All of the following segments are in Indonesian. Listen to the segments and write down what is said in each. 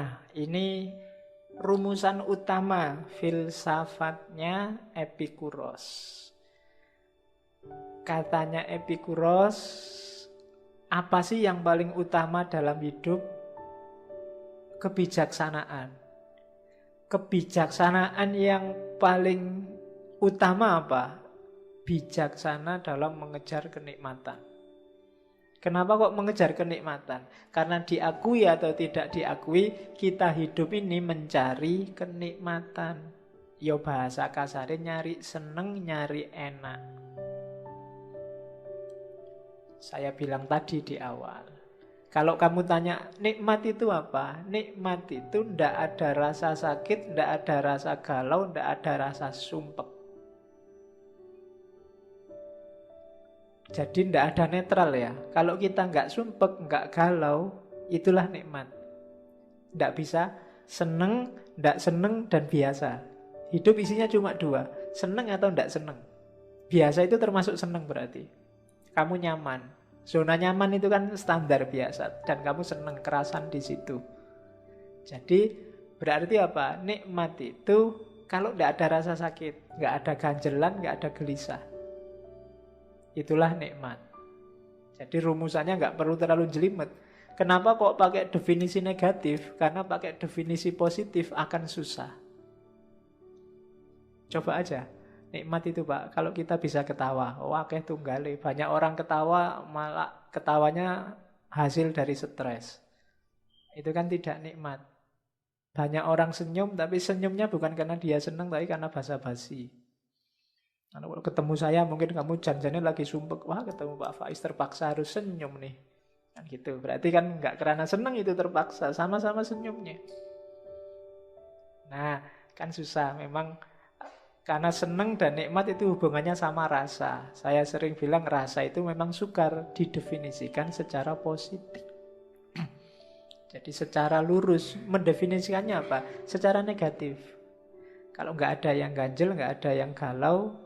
Nah, ini rumusan utama filsafatnya Epikuros. Katanya Epikuros, apa sih yang paling utama dalam hidup? Kebijaksanaan. Kebijaksanaan yang paling utama apa? Bijaksana dalam mengejar kenikmatan. Kenapa kok mengejar kenikmatan? Karena diakui atau tidak diakui, kita hidup ini mencari kenikmatan. Yo bahasa kasarnya nyari seneng, nyari enak. Saya bilang tadi di awal. Kalau kamu tanya, nikmat itu apa? Nikmat itu ndak ada rasa sakit, ndak ada rasa galau, ndak ada rasa sumpek. Jadi ndak ada netral ya. Kalau kita nggak sumpek, nggak galau, itulah nikmat. Ndak bisa seneng, ndak seneng, dan biasa. Hidup isinya cuma dua, seneng atau ndak seneng. Biasa itu termasuk seneng berarti. Kamu nyaman. Zona nyaman itu kan standar biasa. Dan kamu seneng, kerasan di situ. Jadi berarti apa? Nikmat itu kalau ndak ada rasa sakit, nggak ada ganjelan, nggak ada gelisah. Itulah nikmat. Jadi rumusannya nggak perlu terlalu jelimet. Kenapa kok pakai definisi negatif? Karena pakai definisi positif akan susah. Coba aja. Nikmat itu Pak, kalau kita bisa ketawa, wah kayak tunggale. Banyak orang ketawa, malah ketawanya hasil dari stres. Itu kan tidak nikmat. Banyak orang senyum, tapi senyumnya bukan karena dia senang, tapi karena basa-basi. Kalau ketemu saya, mungkin kamu janjinya lagi sumpek, wah ketemu Pak Faiz terpaksa harus senyum nih. Kan gitu, berarti kan nggak karena senang itu terpaksa, sama-sama senyumnya. Nah, kan susah memang. Karena senang dan nikmat itu hubungannya sama rasa. Saya sering bilang rasa itu memang sukar didefinisikan secara positif. Jadi secara lurus mendefinisikannya apa? Secara negatif. Kalau nggak ada yang ganjel, nggak ada yang galau,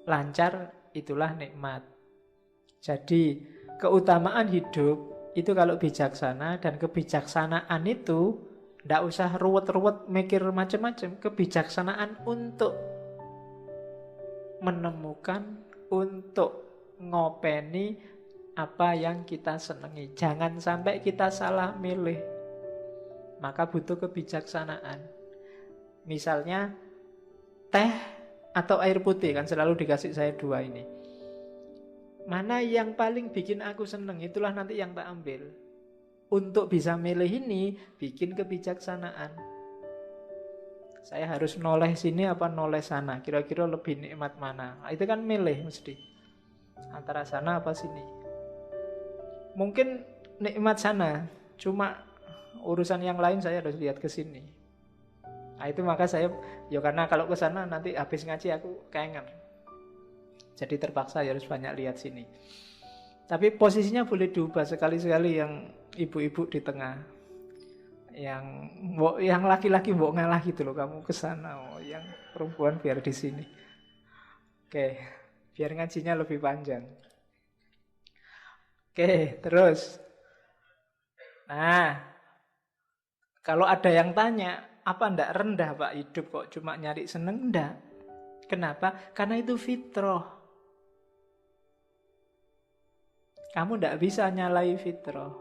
lancar, itulah nikmat. Jadi keutamaan hidup itu kalau bijaksana, dan kebijaksanaan itu nggak usah ruwet-ruwet mikir macam-macam. Kebijaksanaan untuk menemukan, untuk ngopeni apa yang kita senangi. Jangan sampai kita salah milih. Maka butuh kebijaksanaan. Misalnya teh atau air putih, kan selalu dikasih saya dua ini. Mana yang paling bikin aku seneng, itulah nanti yang tak ambil. Untuk bisa milih ini, bikin kebijaksanaan. Saya harus noleh sini apa noleh sana, kira-kira lebih nikmat mana. Itu kan milih mesti. Antara sana apa sini. Mungkin nikmat sana, cuma urusan yang lain saya harus lihat ke sini. Nah itu maka saya, ya karena kalau ke sana nanti habis ngaji aku kangen. Jadi terpaksa harus banyak lihat sini. Tapi posisinya boleh diubah sekali-sekali, yang ibu-ibu di tengah. Yang laki-laki mbok ngalah gitu loh, kamu ke sana. Oh, yang perempuan biar di sini. Oke, biar ngajinya lebih panjang. Oke, terus. Nah, kalau ada yang tanya, apa ndak rendah Pak hidup kok cuma nyari seneng? Ndak. Kenapa? Karena itu fitrah. Kamu ndak bisa nyalai fitrah.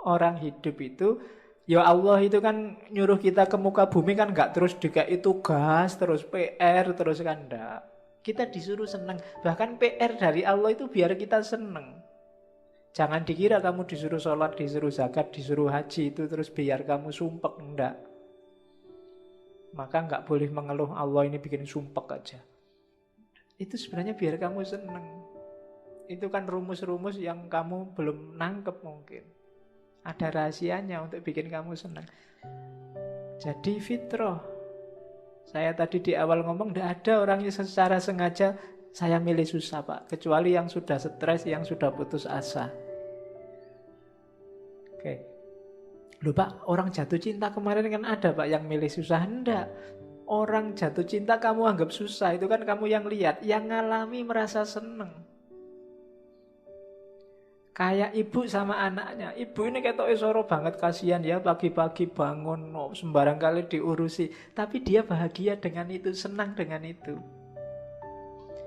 Orang hidup itu, ya Allah itu kan nyuruh kita ke muka bumi kan nggak terus dikai tugas, terus PR, terus kan ndak. Kita disuruh seneng. Bahkan PR dari Allah itu biar kita seneng. Jangan dikira kamu disuruh sholat, disuruh zakat, disuruh haji itu terus biar kamu sumpek, enggak. Maka enggak boleh mengeluh Allah ini bikin sumpek aja. Itu sebenarnya biar kamu seneng. Itu kan rumus-rumus yang kamu belum nangkep mungkin. Ada rahasianya untuk bikin kamu seneng. Jadi fitrah. Saya tadi di awal ngomong, enggak ada orang yang secara sengaja saya milih susah Pak. Kecuali yang sudah stres, yang sudah putus asa. Oke. Loh Pak, orang jatuh cinta kemarin kan ada Pak yang milih susah. Enggak. Orang jatuh cinta kamu anggap susah, itu kan kamu yang lihat. Yang ngalami merasa seneng. Kayak ibu sama anaknya. Ibu ini ketok soro banget, kasihan ya, pagi-pagi bangun sembarang kali diurusi. Tapi dia bahagia dengan itu, senang dengan itu.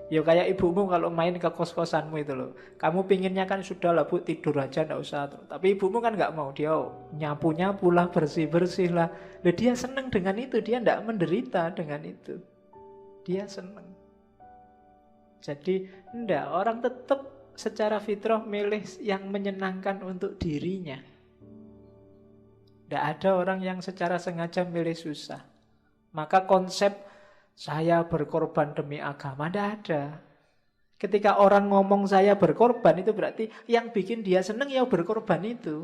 Ya kayak ibumu kalau main ke kos-kosanmu itu loh. Kamu pinginnya kan sudah lah bu, tidur aja nggak usah. Tapi ibumu kan nggak mau, dia nyapu-nyapu lah, bersih-bersih lah. Loh, dia senang dengan itu, dia nggak menderita dengan itu. Dia senang. Jadi enggak, orang tetap secara fitrah milih yang menyenangkan untuk dirinya. Tidak ada orang yang secara sengaja milih susah. Maka konsep saya berkorban demi agama tidak ada. Ketika orang ngomong saya berkorban, itu berarti yang bikin dia senang ya berkorban itu.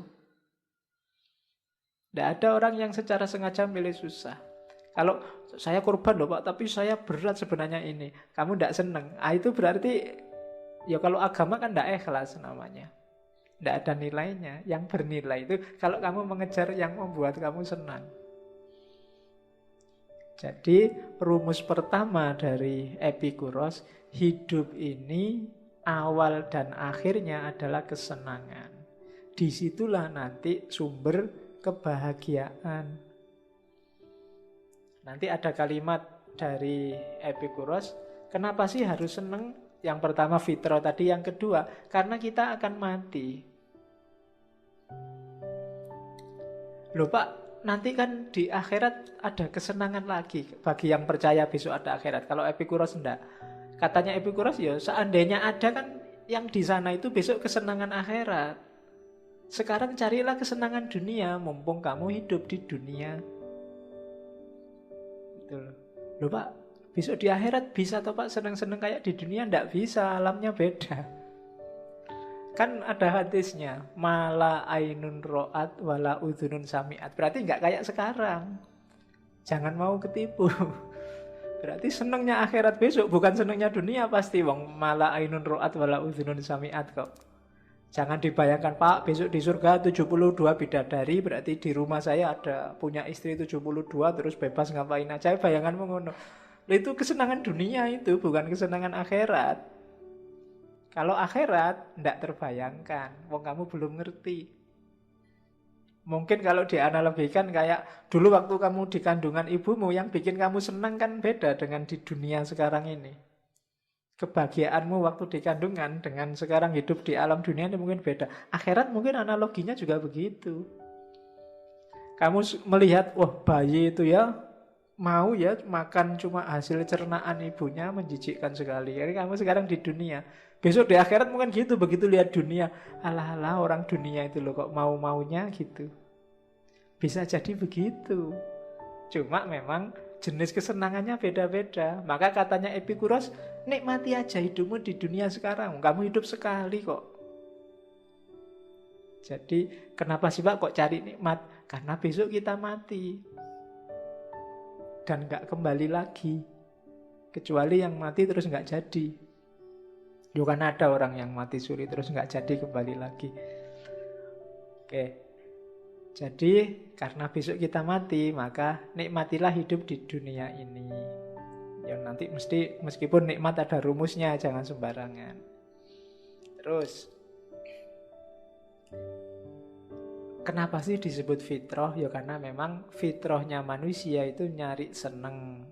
Tidak ada orang yang secara sengaja milih susah. Kalau saya korban loh Pak, tapi saya berat sebenarnya ini. Kamu tidak senang. Itu berarti, ya kalau agama kan tidak ikhlas namanya. Tidak ada nilainya. Yang bernilai itu kalau kamu mengejar yang membuat kamu senang. Jadi rumus pertama dari Epikuros, hidup ini awal dan akhirnya adalah kesenangan. Disitulah nanti sumber kebahagiaan. Nanti ada kalimat dari Epikuros, kenapa sih harus senang? Yang pertama fitrah tadi, yang kedua karena kita akan mati. Loh Pak, nanti kan di akhirat ada kesenangan lagi. Bagi yang percaya besok ada akhirat. Kalau Epikuros enggak. Katanya Epikuros ya seandainya ada kan yang di sana itu besok kesenangan akhirat. Sekarang carilah kesenangan dunia, mumpung kamu hidup di dunia. Gitu loh. Loh Pak, besok di akhirat bisa toh Pak senang-senang kayak di dunia? Enggak bisa, alamnya beda. Kan ada hadisnya, mala ainun ro'at wala udhunun sami'at. Berarti nggak kayak sekarang. Jangan mau ketipu. Berarti senangnya akhirat besok, bukan senangnya dunia pasti. Wong mala ainun ro'at wala udhunun sami'at kok. Jangan dibayangkan, Pak, besok di surga 72 bidadari, berarti di rumah saya ada punya istri 72, terus bebas ngapain aja. Bayanganmu ngono. Itu kesenangan dunia itu, bukan kesenangan akhirat. Kalau akhirat, tidak terbayangkan. Wong kamu belum ngerti. Mungkin kalau dianalogikan kayak dulu waktu kamu di kandungan ibumu, yang bikin kamu senang kan beda dengan di dunia sekarang ini. Kebahagiaanmu waktu di kandungan dengan sekarang hidup di alam dunia ini mungkin beda. Akhirat mungkin analoginya juga begitu. Kamu melihat, wah bayi itu ya mau ya makan cuma hasil cernaan ibunya, menjijikkan sekali. Jadi kamu sekarang di dunia. Besok di akhirat mungkin gitu, begitu lihat dunia. Alah-alah orang dunia itu loh kok mau-maunya gitu. Bisa jadi begitu. Cuma memang jenis kesenangannya beda-beda. Maka katanya Epikuros, nikmati aja hidupmu di dunia sekarang. Kamu hidup sekali kok. Jadi kenapa sih Pak kok cari nikmat? Karena besok kita mati. Dan gak kembali lagi. Kecuali yang mati terus gak jadi. Ya kan ada orang yang mati suri terus gak jadi kembali lagi. Oke. Jadi karena besok kita mati, maka nikmatilah hidup di dunia ini. Yang nanti meskipun nikmat ada rumusnya, jangan sembarangan. Terus kenapa sih disebut fitrah? Ya karena memang fitrahnya manusia itu nyari seneng.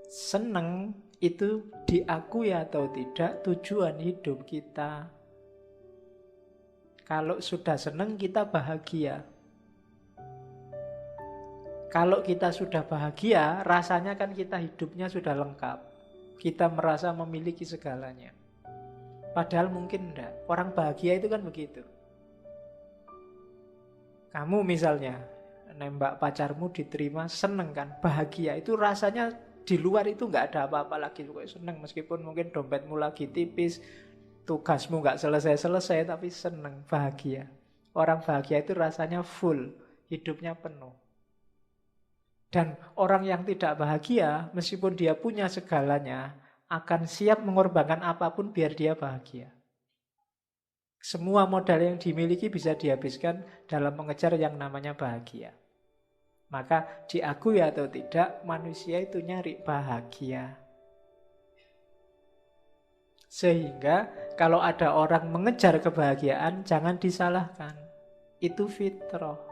Seneng itu diakui atau tidak tujuan hidup kita. Kalau sudah seneng kita bahagia. Kalau kita sudah bahagia, rasanya kan kita hidupnya sudah lengkap. Kita merasa memiliki segalanya. Padahal mungkin enggak. Orang bahagia itu kan begitu. Kamu misalnya nembak pacarmu diterima, seneng kan, bahagia. Itu rasanya di luar itu nggak ada apa-apa lagi, pokoknya seneng. Meskipun mungkin dompetmu lagi tipis, tugasmu nggak selesai-selesai, tapi seneng, bahagia. Orang bahagia itu rasanya full, hidupnya penuh. Dan orang yang tidak bahagia, meskipun dia punya segalanya, akan siap mengorbankan apapun biar dia bahagia. Semua modal yang dimiliki bisa dihabiskan dalam mengejar yang namanya bahagia. Maka diakui atau tidak, manusia itu nyari bahagia. Sehingga Kalau ada orang mengejar kebahagiaan, jangan disalahkan. Itu fitrah.